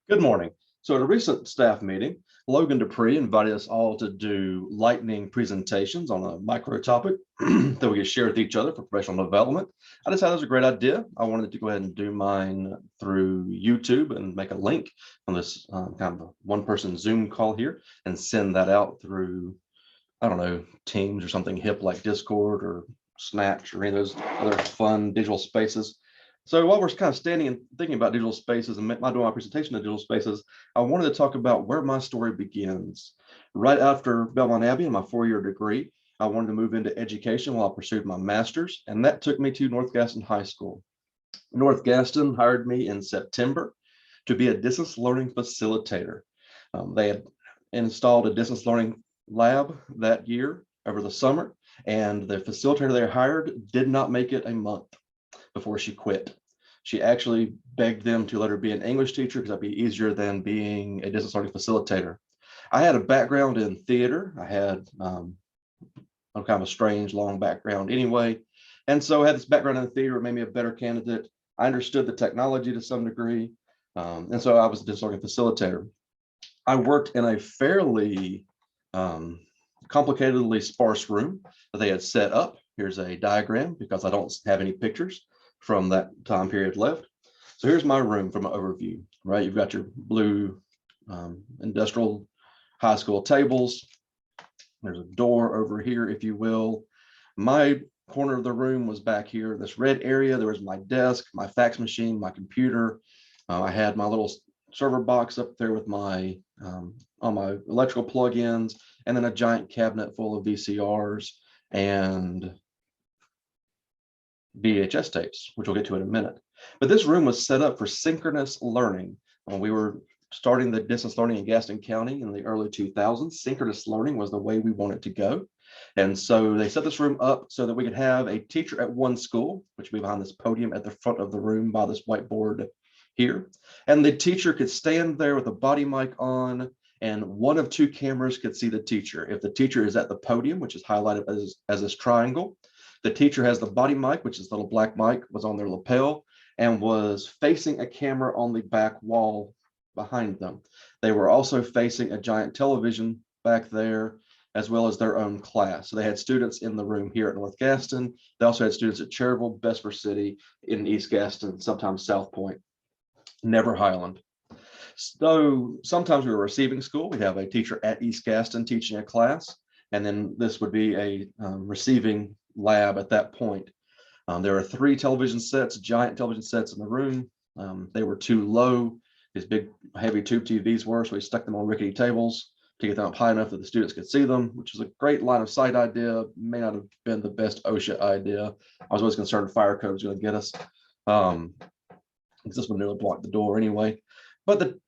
Good morning. So at a recent staff meeting, Logan Dupree invited us all to do lightning presentations on a micro topic that we could share with each other for professional development. I decided it was a great idea. I wanted to go ahead and do mine through YouTube and make a link on this kind of a one-person Zoom call here and send that out through, I don't know, Teams or something hip like Discord or Snatch or any of those other fun digital spaces. So while we're kind of standing and thinking about digital spaces and doing my presentation of digital spaces, I wanted to talk about where my story begins. Right after Belmont Abbey and my four-year degree, I wanted to move into education while I pursued my master's, and that took me to North Gaston High School. North Gaston hired me in September to be a distance learning facilitator. They had installed a distance learning lab that year over the summer, and the facilitator they hired did not make it a month before she quit. She actually begged them to let her be an English teacher because that'd be easier than being a distance learning facilitator. I had a background in theater. I had a kind of a strange long background anyway. And so I had this background in theater. It made me a better candidate. I understood the technology to some degree. And so I was a distance learning facilitator. I worked in a fairly complicatedly sparse room that they had set up. Here's a diagram because I don't have any pictures from that time period left. So here's my room from an overview, right? You've got your blue industrial high school tables. There's a door over here, if you will. My corner of the room was back here. This red area, there was my desk, my fax machine, my computer. I had my little server box up there with my all my electrical plugins, and then a giant cabinet full of VCRs and VHS tapes, which we'll get to in a minute. But this room was set up for synchronous learning. When we were starting the distance learning in Gaston County in the early 2000s, synchronous learning was the way we wanted to go. And so they set this room up so that we could have a teacher at one school, which would be behind this podium at the front of the room by this whiteboard here. And the teacher could stand there with a body mic on, and one of two cameras could see the teacher. If the teacher is at the podium, which is highlighted as this triangle, the teacher has the body mic, which is the little black mic, was on their lapel and was facing a camera on the back wall behind them. They were also facing a giant television back there, as well as their own class. So they had students in the room here at North Gaston. They also had students at Cherryville, Bessemer City, in East Gaston, sometimes South Point, never Highland. So sometimes we were receiving school. We'd have a teacher at East Gaston teaching a class, and then this would be a receiving lab at that point. There were three television sets, giant television sets in the room. They were too low. These big, heavy tube TVs were, so we stuck them on rickety tables to get them up high enough that the students could see them, which is a great line of sight idea. May not have been the best OSHA idea. I was always concerned fire code was going to get us. This one nearly blocked the door anyway. But the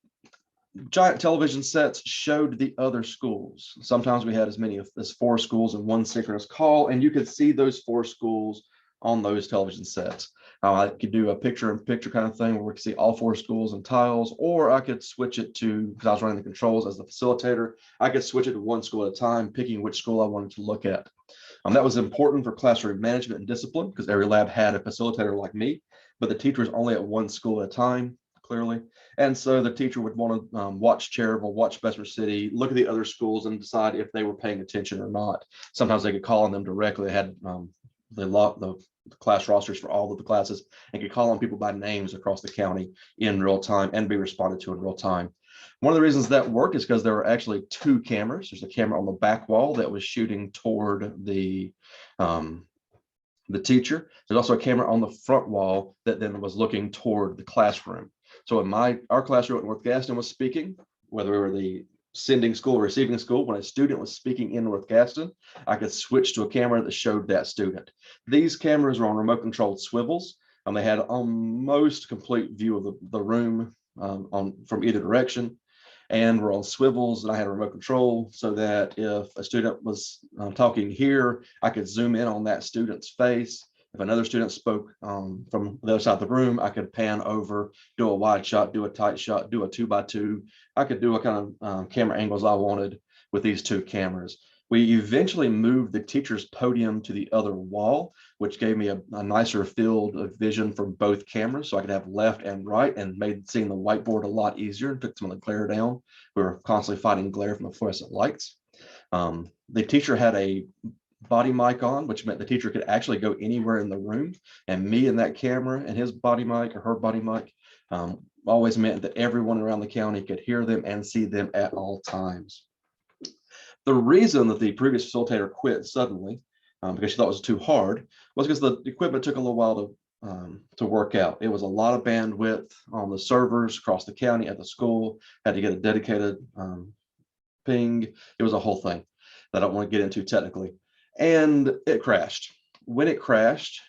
giant television sets showed the other schools. Sometimes we had as many as 4 schools in one synchronous call, and you could see those 4 schools on those television sets. I could do a picture-in-picture kind of thing where we could see all 4 schools and tiles, or I could switch it to, because I was running the controls as the facilitator, I could switch it to one school at a time, picking which school I wanted to look at. That was important for classroom management and discipline because every lab had a facilitator like me, but the teacher was only at one school at a time, clearly. And so the teacher would want to watch Cherryville, watch Bessemer City, look at the other schools and decide if they were paying attention or not. Sometimes they could call on them directly. They had the class rosters for all of the classes and could call on people by names across the county in real time and be responded to in real time. One of the reasons that worked is because there were actually 2 cameras. There's a camera on the back wall that was shooting toward the teacher. There's also a camera on the front wall that then was looking toward the classroom. So in our classroom at North Gaston was speaking, whether we were the sending school or receiving school, when a student was speaking in North Gaston, I could switch to a camera that showed that student. These cameras were on remote controlled swivels, and they had almost complete view of the room from either direction, and were on swivels, and I had a remote control so that if a student was talking here, I could zoom in on that student's face. If another student spoke from the other side of the room, I could pan over, do a wide shot, do a tight shot, do a 2x2. I could do what kind of camera angles I wanted with these 2 cameras. We eventually moved the teacher's podium to the other wall, which gave me a nicer field of vision for both cameras, so I could have left and right, and made seeing the whiteboard a lot easier and took some of the glare down. We were constantly fighting glare from the fluorescent lights. The teacher had a body mic on, which meant the teacher could actually go anywhere in the room, and me and that camera and his body mic or her body mic always meant that everyone around the county could hear them and see them at all times. The reason that the previous facilitator quit suddenly, because she thought it was too hard, was because the equipment took a little while to work out. It was a lot of bandwidth on the servers across the county at the school, had to get a dedicated ping. It was a whole thing that I don't want to get into technically. And it crashed. When it crashed,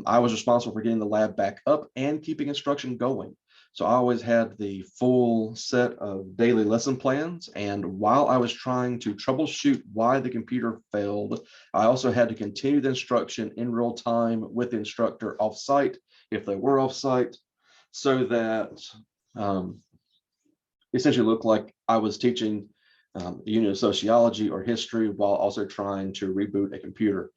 I was responsible for getting the lab back up and keeping instruction going. So I always had the full set of daily lesson plans. And while I was trying to troubleshoot why the computer failed, I also had to continue the instruction in real time with the instructor offsite, if they were offsite, so that essentially looked like I was teaching a unit of sociology or history while also trying to reboot a computer,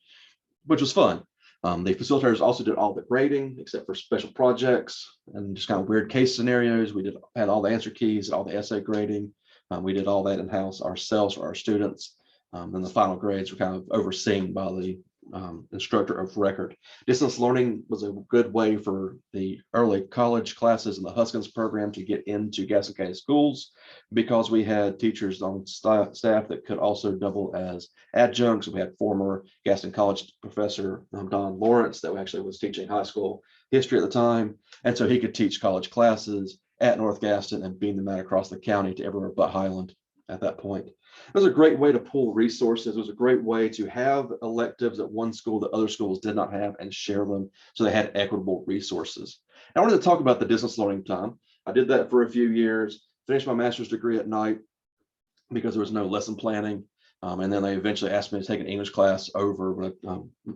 which was fun. The facilitators also did all the grading except for special projects and just kind of weird case scenarios. We had all the answer keys, all the essay grading. We did all that in-house ourselves for our students. And the final grades were kind of overseen by the instructor of record. Distance learning was a good way for the early college classes in the Huskins program to get into Gaston County schools, because we had teachers on staff that could also double as adjuncts. We had former Gaston College professor Don Lawrence that actually was teaching high school history at the time, and so he could teach college classes at North Gaston and beam them out across the county to everywhere but Highland at that point. It was a great way to pull resources. It was a great way to have electives at one school that other schools did not have and share them so they had equitable resources. I wanted to talk about the distance learning time. I did that for a few years, finished my master's degree at night because there was no lesson planning. And then they eventually asked me to take an English class over when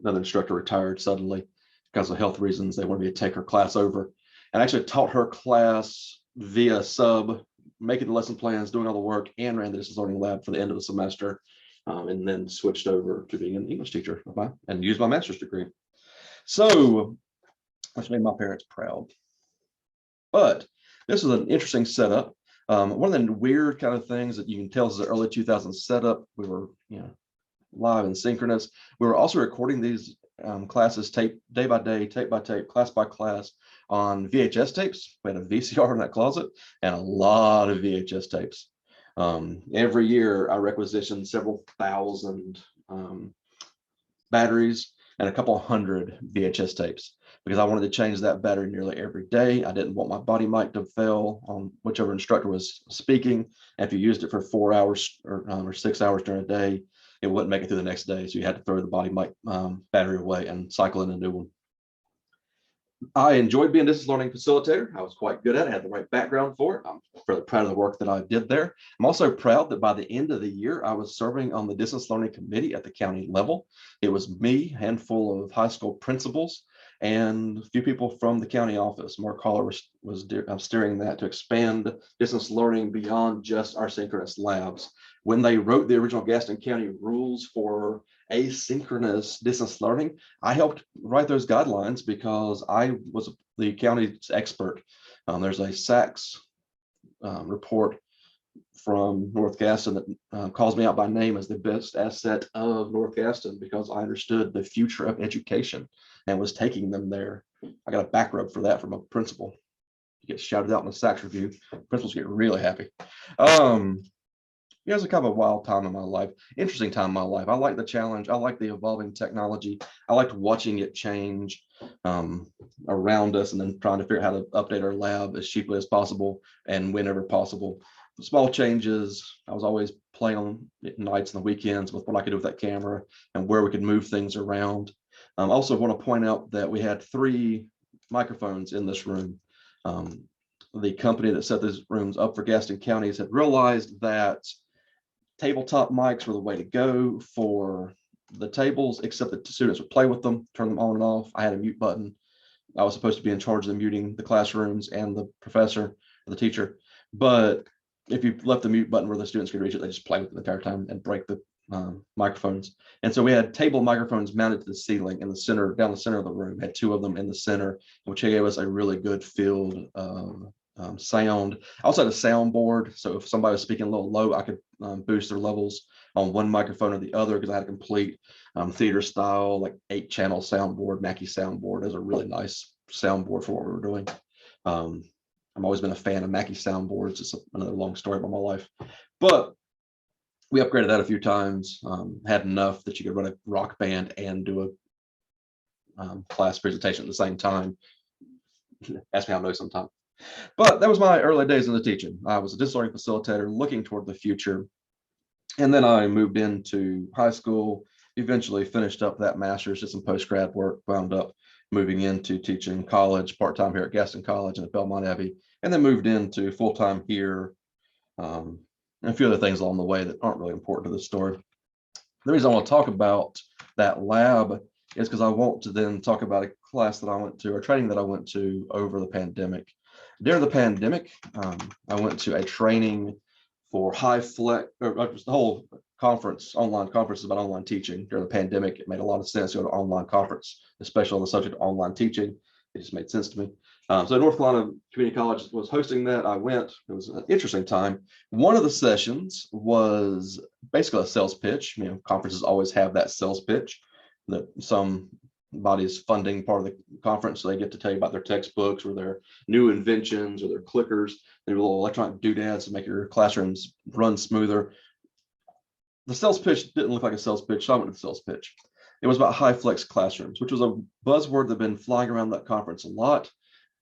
another instructor retired suddenly because of health reasons. They wanted me to take her class over, and I actually taught her class via sub, making the lesson plans, doing all the work, and ran the distance learning lab for the end of the semester, and then switched over to being an English teacher and used my master's degree. So that's made my parents proud. But this is an interesting setup. One of the weird kind of things that you can tell is the early 2000s setup. We were, live and synchronous. We were also recording these classes tape day by day, tape by tape, class by class on VHS tapes. We had a VCR in that closet and a lot of VHS tapes. Every year I requisitioned several thousand batteries and a couple hundred VHS tapes because I wanted to change that battery nearly every day. I didn't want my body mic to fail on whichever instructor was speaking. And if you used it for 4 hours or 6 hours during a day, it wouldn't make it through the next day. So you had to throw the body mic battery away and cycle in a new one. I enjoyed being a distance learning facilitator. I was quite good at it. I had the right background for it. I'm fairly proud of the work that I did there. I'm also proud that by the end of the year, I was serving on the distance learning committee at the county level. It was me, a handful of high school principals, and a few people from the county office. Mark Haller was steering that to expand distance learning beyond just our synchronous labs. When they wrote the original Gaston County rules for asynchronous distance learning, I helped write those guidelines because I was the county's expert. There's a SACS report from North Gaston that calls me out by name as the best asset of North Gaston because I understood the future of education and was taking them there. I got a back rub for that from a principal. You get shouted out in the SACS review. Principals get really happy. It was a kind of a wild time in my life, interesting time in my life. I like the challenge. I like the evolving technology. I liked watching it change around us and then trying to figure out how to update our lab as cheaply as possible and whenever possible. The small changes, I was always playing on nights and the weekends with what I could do with that camera and where we could move things around. I also want to point out that we had 3 microphones in this room. The company that set these rooms up for Gaston counties had realized that tabletop mics were the way to go for the tables, except that the students would play with them, turn them on and off. I had a mute button. I was supposed to be in charge of the muting the classrooms and the professor or the teacher. But if you left the mute button where the students could reach it, they just play with it the entire time and break the microphones. And so we had table microphones mounted to the ceiling in the center, down the center of the room, had two of them in the center, which gave us a really good field of sound. I also had a soundboard. So if somebody was speaking a little low, I could boost their levels on one microphone or the other, because I had a complete theater style, like 8-channel soundboard, Mackie soundboard. It was a really nice soundboard for what we were doing. I've always been a fan of Mackie soundboards. It's another long story about my life, but we upgraded that a few times. Had enough that you could run a rock band and do a class presentation at the same time. Ask me how I know sometime. But that was my early days in the teaching. I was a distance learning facilitator looking toward the future. And then I moved into high school, eventually finished up that master's, did some post-grad work, wound up moving into teaching college part-time here at Gaston College and at Belmont Abbey, and then moved into full-time here, and a few other things along the way that aren't really important to this story. The reason I want to talk about that lab is because I want to then talk about a class that I went to, or training that I went to over the pandemic. During the pandemic, I went to a training for high flex, or just the whole conference, online conference about online teaching. During the pandemic, it made a lot of sense to go to online conference, especially on the subject of online teaching. It just made sense to me. So North Carolina Community College was hosting that. I went. It was an interesting time. One of the sessions was basically a sales pitch. You know, conferences always have that sales pitch that somebody's funding part of the conference, so they get to tell you about their textbooks or their new inventions or their clickers, their little electronic doodads to make your classrooms run smoother. The sales pitch didn't look like a sales pitch, so I went to the sales pitch. It was about high flex classrooms, which was a buzzword that had been flying around that conference a lot.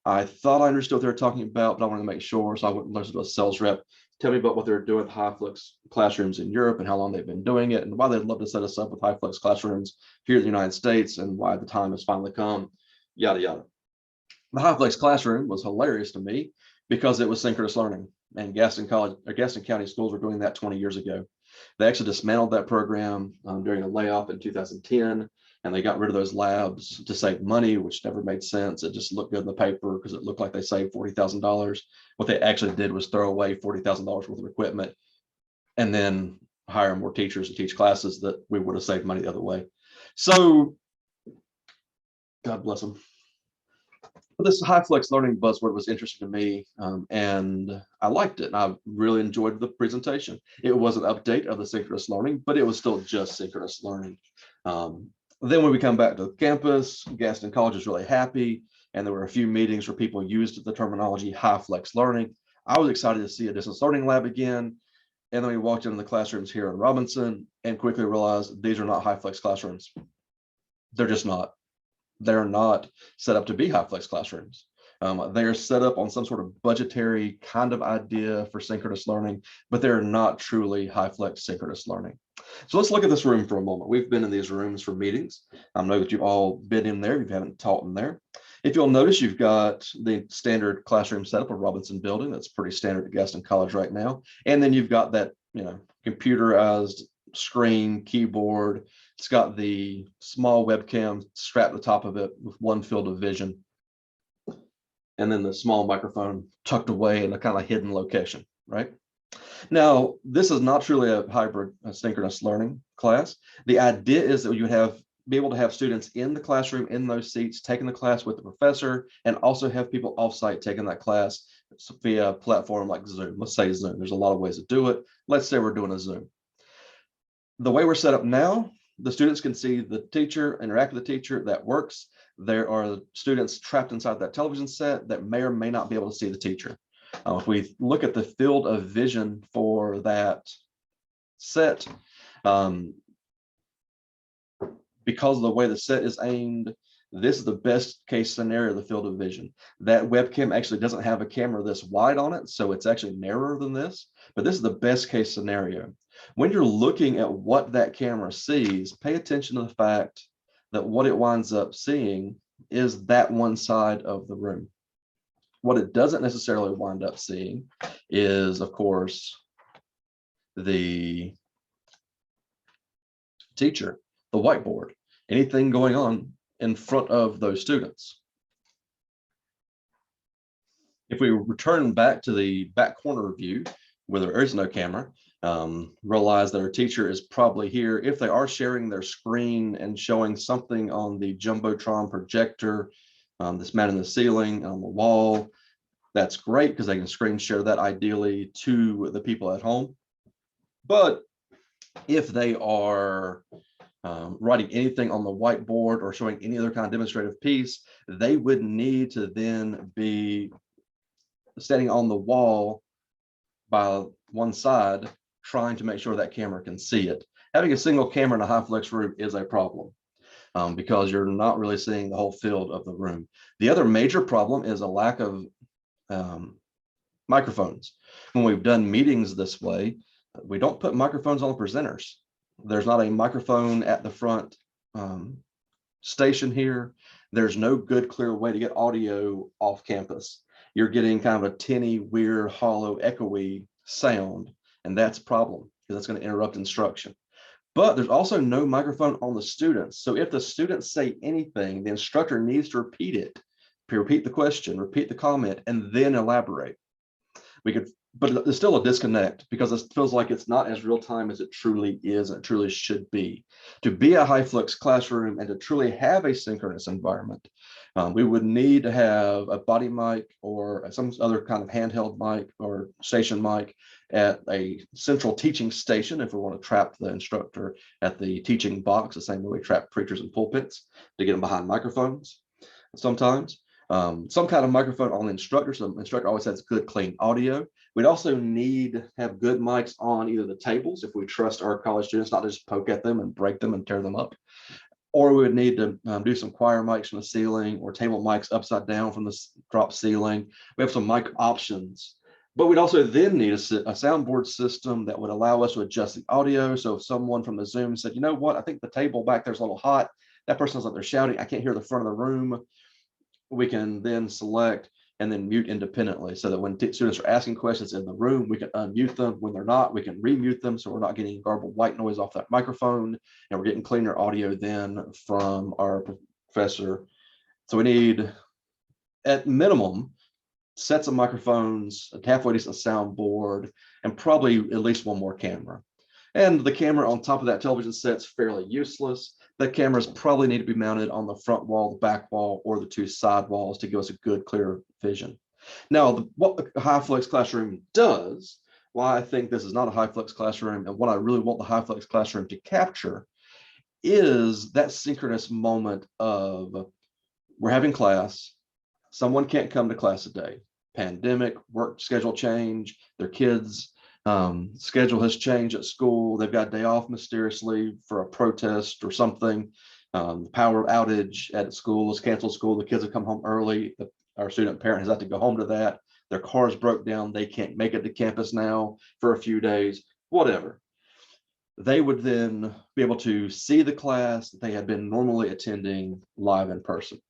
I thought I understood what they were talking about, but I wanted to make sure, so I went and listened to a sales rep tell me about what they're doing with high flex classrooms in Europe and how long they've been doing it, and why they'd love to set us up with high flex classrooms here in the United States, and why the time has finally come, yada, yada. The high flex classroom was hilarious to me because it was synchronous learning, and Gaston College or Gaston County schools were doing that 20 years ago. They actually dismantled that program during a layoff in 2010, and they got rid of those labs to save money, which never made sense. It just looked good in the paper because it looked like they saved $40,000. What they actually did was throw away $40,000 worth of equipment and then hire more teachers to teach classes that we would have saved money the other way. So God bless them. But this high flex learning buzzword was interesting to me, and I liked it. And I really enjoyed the presentation. It was an update of the synchronous learning, but it was still just synchronous learning. Then when we come back to campus, Gaston College was really happy, and there were a few meetings where people used the terminology high flex learning. I was excited to see a distance learning lab again. And then we walked into the classrooms here in Robinson and quickly realized these are not high flex classrooms. They're just not. They're not set up to be high flex classrooms. They're set up on some sort of budgetary kind of idea for synchronous learning, but they're not truly high flex synchronous learning. So let's look at this room for a moment. We've been in these rooms for meetings. I know that you've all been in there. You haven't taught in there. If you'll notice, you've got the standard classroom setup of Robinson building. That's pretty standard at Gaston College right now. And then you've got that, computerized screen, keyboard. It's got the small webcam strapped to the top of it with one field of vision. And then the small microphone tucked away in a kind of hidden location, right? Now, this is not truly a hybrid synchronous learning class. The idea is that you would be able to have students in the classroom in those seats taking the class with the professor, and also have people offsite taking that class via a platform like Zoom. Let's say Zoom. There's a lot of ways to do it. Let's say we're doing a Zoom. The way we're set up now, the students can see the teacher, interact with the teacher. That works. There are students trapped inside that television set that may or may not be able to see the teacher. If we look at the field of vision for that set, because of the way the set is aimed, this is the best case scenario of the field of vision. That webcam actually doesn't have a camera this wide on it, so it's actually narrower than this, but this is the best case scenario. When you're looking at what that camera sees, pay attention to the fact that what it winds up seeing is that one side of the room. What it doesn't necessarily wind up seeing is, of course, the teacher, the whiteboard, anything going on in front of those students. If we return back to the back corner view where there is no camera, Realize that our teacher is probably here. If they are sharing their screen and showing something on the Jumbotron projector that's mounted in the ceiling on the wall, that's great because they can screen share that ideally to the people at home. But if they are writing anything on the whiteboard or showing any other kind of demonstrative piece, they would need to then be standing on the wall by one side, trying to make sure that camera can see it. Having a single camera in a high flex room is a problem because you're not really seeing the whole field of the room. The other major problem is a lack of microphones. When we've done meetings this way, we don't put microphones on the presenters. There's not a microphone at the front station here. There's no good, clear way to get audio off campus. You're getting kind of a tinny, weird, hollow, echoey sound, and that's a problem because that's going to interrupt instruction. But there's also no microphone on the students. So if the students say anything, the instructor needs to repeat it, repeat the question, repeat the comment, and then elaborate. But there's still a disconnect because it feels like it's not as real time as it truly is and it truly should be. To be a high flux classroom and to truly have a synchronous environment, we would need to have a body mic or some other kind of handheld mic or station mic at a central teaching station if we want to trap the instructor at the teaching box, the same way we trap preachers in pulpits to get them behind microphones sometimes. Some kind of microphone on the instructor, so the instructor always has good, clean audio. We'd also need to have good mics on either the tables if we trust our college students not to just poke at them and break them and tear them up, or we would need to do some choir mics from the ceiling or table mics upside down from the drop ceiling. We have some mic options, but we'd also then need a soundboard system that would allow us to adjust the audio. So if someone from the Zoom said, you know what, I think the table back there's a little hot, that person's up there shouting, I can't hear the front of the room, we can then select and then mute independently so that when students are asking questions in the room, we can unmute them. When they're not, we can remute them so we're not getting garbled white noise off that microphone, and we're getting cleaner audio then from our professor. So we need, at minimum, sets of microphones, a halfway decent soundboard, and probably at least one more camera. And the camera on top of that television set's fairly useless. The cameras probably need to be mounted on the front wall, the back wall, or the two side walls to give us a good, clear vision. Now, what the high flex classroom does, why I think this is not a high flex classroom and what I really want the high flex classroom to capture, is that synchronous moment of we're having class, someone can't come to class today, pandemic, work schedule change, their kids' schedule has changed at school. They've got a day off mysteriously for a protest or something. The power outage at school is canceled school. The kids have come home early. Our student parent has had to go home to that. Their cars broke down. They can't make it to campus now for a few days, whatever. They would then be able to see the class that they had been normally attending live in person.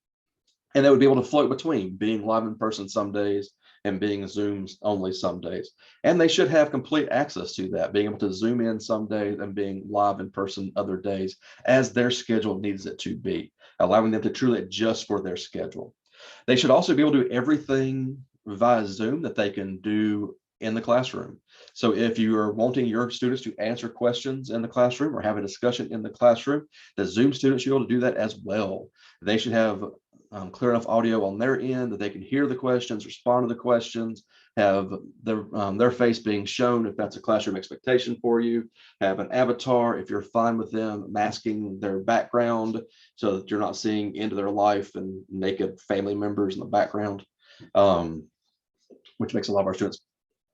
And they would be able to float between being live in person some days and being Zooms only some days. And they should have complete access to that, being able to Zoom in some days and being live in person other days as their schedule needs it to be, allowing them to truly adjust for their schedule. They should also be able to do everything via Zoom that they can do in the classroom. So if you are wanting your students to answer questions in the classroom or have a discussion in the classroom, the Zoom students should be able to do that as well. They should have clear enough audio on their end that they can hear the questions, respond to the questions, have their face being shown if that's a classroom expectation for you, have an avatar if you're fine with them masking their background so that you're not seeing into their life and naked family members in the background, which makes a lot of our students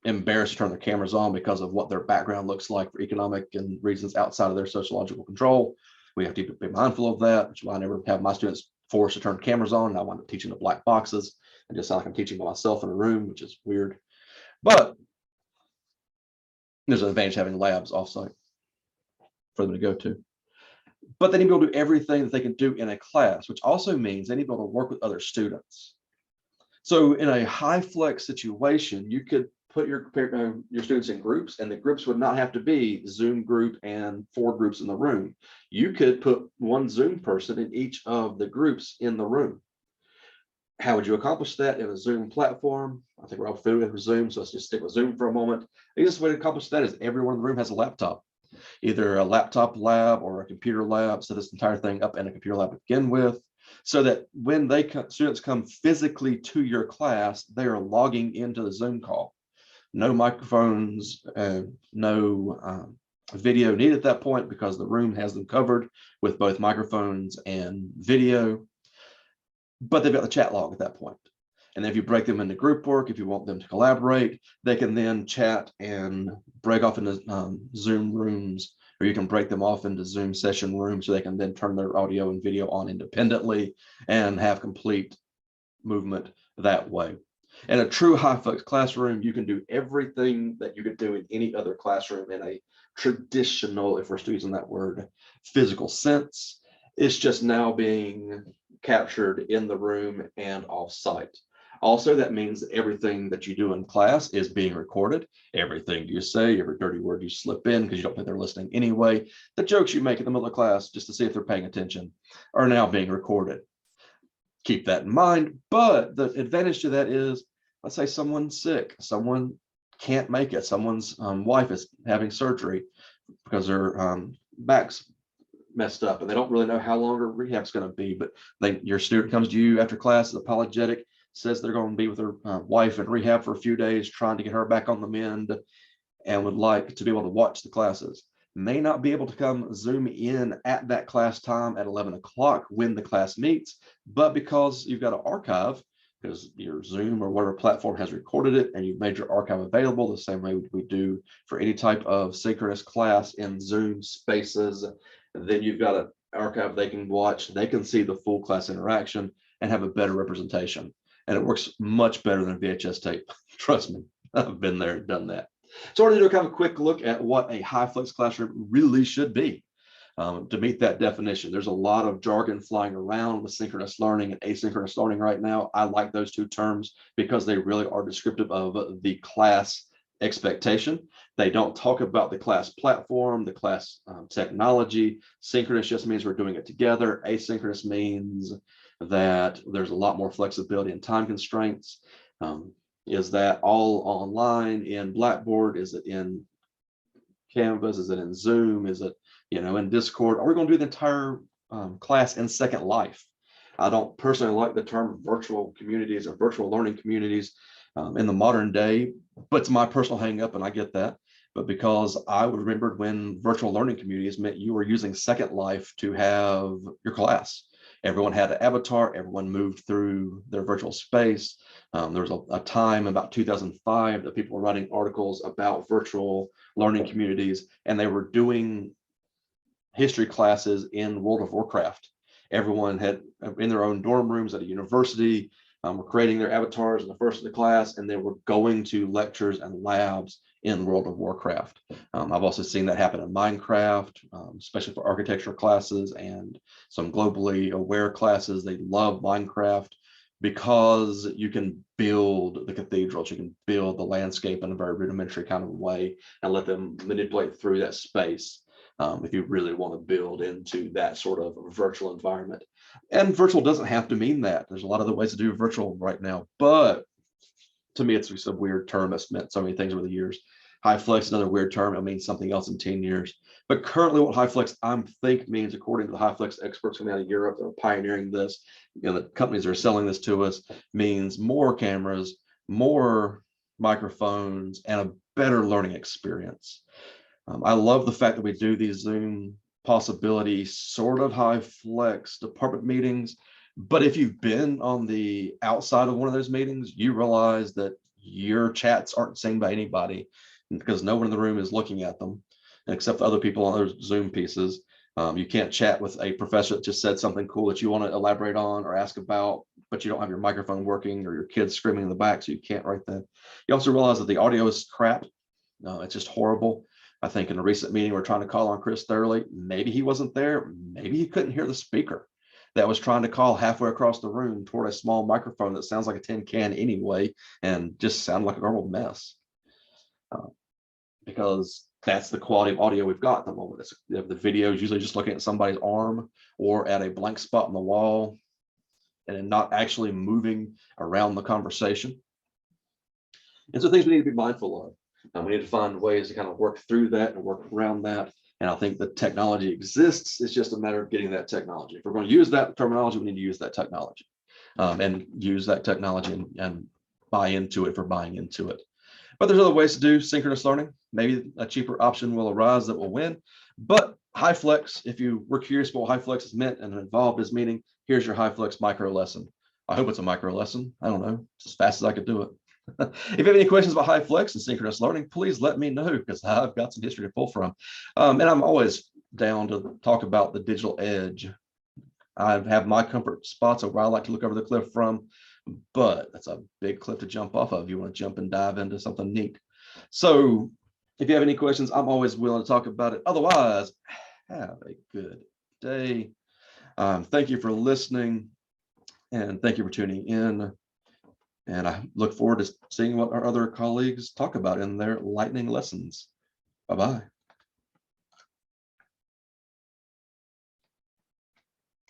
embarrassed to turn their cameras on because of what their background looks like for economic and reasons outside of their sociological control. We have to be mindful of that, which is why I never have my students forced to turn cameras on, and I wind up teaching the black boxes and just sound like I'm teaching by myself in a room, which is weird. But there's an advantage having labs offsite for them to go to. But they need to be able to do everything that they can do in a class, which also means they need to be able to work with other students. So in a high flex situation, you could put your students in groups, and the groups would not have to be Zoom group and 4 groups in the room. You could put one Zoom person in each of the groups in the room. How would you accomplish that in a Zoom platform? I think we're all familiar with Zoom, so let's just stick with Zoom for a moment. The easiest way to accomplish that is everyone in the room has a laptop, either a laptop lab or a computer lab. So this entire thing up in a computer lab to begin with, so that when students come physically to your class, they are logging into the Zoom call. No microphones, no video needed at that point, because the room has them covered with both microphones and video. But they've got the chat log at that point. And if you break them into group work, if you want them to collaborate, they can then chat and break off into Zoom rooms, or you can break them off into Zoom session rooms, so they can then turn their audio and video on independently and have complete movement that way. In a true HyFlex classroom, you can do everything that you could do in any other classroom in a traditional, if we're still using that word, physical sense. It's just now being captured in the room and off-site. Also, that means that everything that you do in class is being recorded. Everything you say, every dirty word you slip in, because you don't think they're listening anyway, the jokes you make in the middle of class just to see if they're paying attention, are now being recorded. Keep that in mind. But the advantage to that is, let's say someone's sick, someone can't make it, someone's wife is having surgery because their back's messed up and they don't really know how long her rehab's going to be, but your student comes to you after class, is apologetic, says they're going to be with their wife in rehab for a few days, trying to get her back on the mend, and would like to be able to watch the classes. May not be able to come Zoom in at that class time at 11 o'clock when the class meets, but because you've got an archive, because your Zoom or whatever platform has recorded it and you've made your archive available the same way we do for any type of synchronous class in Zoom spaces, then you've got an archive they can watch, they can see the full class interaction and have a better representation. And it works much better than a VHS tape. Trust me, I've been there and done that. So I wanted to do kind of a quick look at what a HyFlex classroom really should be. To meet that definition, there's a lot of jargon flying around with synchronous learning and asynchronous learning right now. I like those two terms because they really are descriptive of the class expectation. They don't talk about the class platform, the class technology. Synchronous just means we're doing it together. Asynchronous means that there's a lot more flexibility and time constraints. Is that all online in Blackboard? Is it in Canvas? Is it in Zoom? Is it, in Discord? Are we going to do the entire class in Second Life? I don't personally like the term virtual communities or virtual learning communities in the modern day, but it's my personal hang up, and I get that. But because I remembered when virtual learning communities meant you were using Second Life to have your class. Everyone had an avatar, everyone moved through their virtual space. There was a time about 2005 that people were writing articles about virtual learning communities, and they were doing history classes in World of Warcraft. Everyone had in their own dorm rooms at a university, were creating their avatars in the first of the class, and they were going to lectures and labs in World of Warcraft. I've also seen that happen in Minecraft, especially for architecture classes and some globally aware classes. They love Minecraft because you can build the cathedrals, you can build the landscape in a very rudimentary kind of way and let them manipulate through that space. If you really want to build into that sort of virtual environment. And virtual doesn't have to mean that. There's a lot of other ways to do virtual right now, but to me, it's just a weird term that's meant so many things over the years. HyFlex is another weird term. It'll mean something else in 10 years. But currently what HyFlex I think means, according to the HyFlex experts coming out of Europe that are pioneering this, the companies that are selling this to us, means more cameras, more microphones, and a better learning experience. I love the fact that we do these Zoom possibility sort of HyFlex department meetings. But if you've been on the outside of one of those meetings, you realize that your chats aren't seen by anybody because no one in the room is looking at them, except the other people on those Zoom pieces. You can't chat with a professor that just said something cool that you want to elaborate on or ask about, but you don't have your microphone working or your kids screaming in the back, so you can't right then. You also realize that the audio is crap. It's just horrible. I think in a recent meeting, we're trying to call on Chris Thurley. Maybe he wasn't there. Maybe he couldn't hear the speaker that was trying to call halfway across the room toward a small microphone that sounds like a tin can anyway, and just sounded like a normal mess. Because that's the quality of audio we've got at the moment. The video is usually just looking at somebody's arm or at a blank spot on the wall. and not actually moving around the conversation. And so things we need to be mindful of. We need to find ways to kind of work through that and work around that. And I think the technology exists. It's just a matter of getting that technology. If we're going to use that terminology, we need to use that technology, and use that technology and buy into it for buying into it. But there's other ways to do synchronous learning. Maybe a cheaper option will arise that will win. But HyFlex, if you were curious about what HyFlex is meant and involved is meaning, here's your HyFlex micro lesson. I hope it's a micro lesson. I don't know. It's as fast as I could do it. If you have any questions about HyFlex and synchronous learning, please let me know, because I've got some history to pull from. And I'm always down to talk about the digital edge. I have my comfort spots of where I like to look over the cliff from, but that's a big cliff to jump off of. You want to jump and dive into something neat. So if you have any questions, I'm always willing to talk about it. Otherwise, have a good day. Thank you for listening, and thank you for tuning in. And I look forward to seeing what our other colleagues talk about in their lightning lessons. Bye-bye.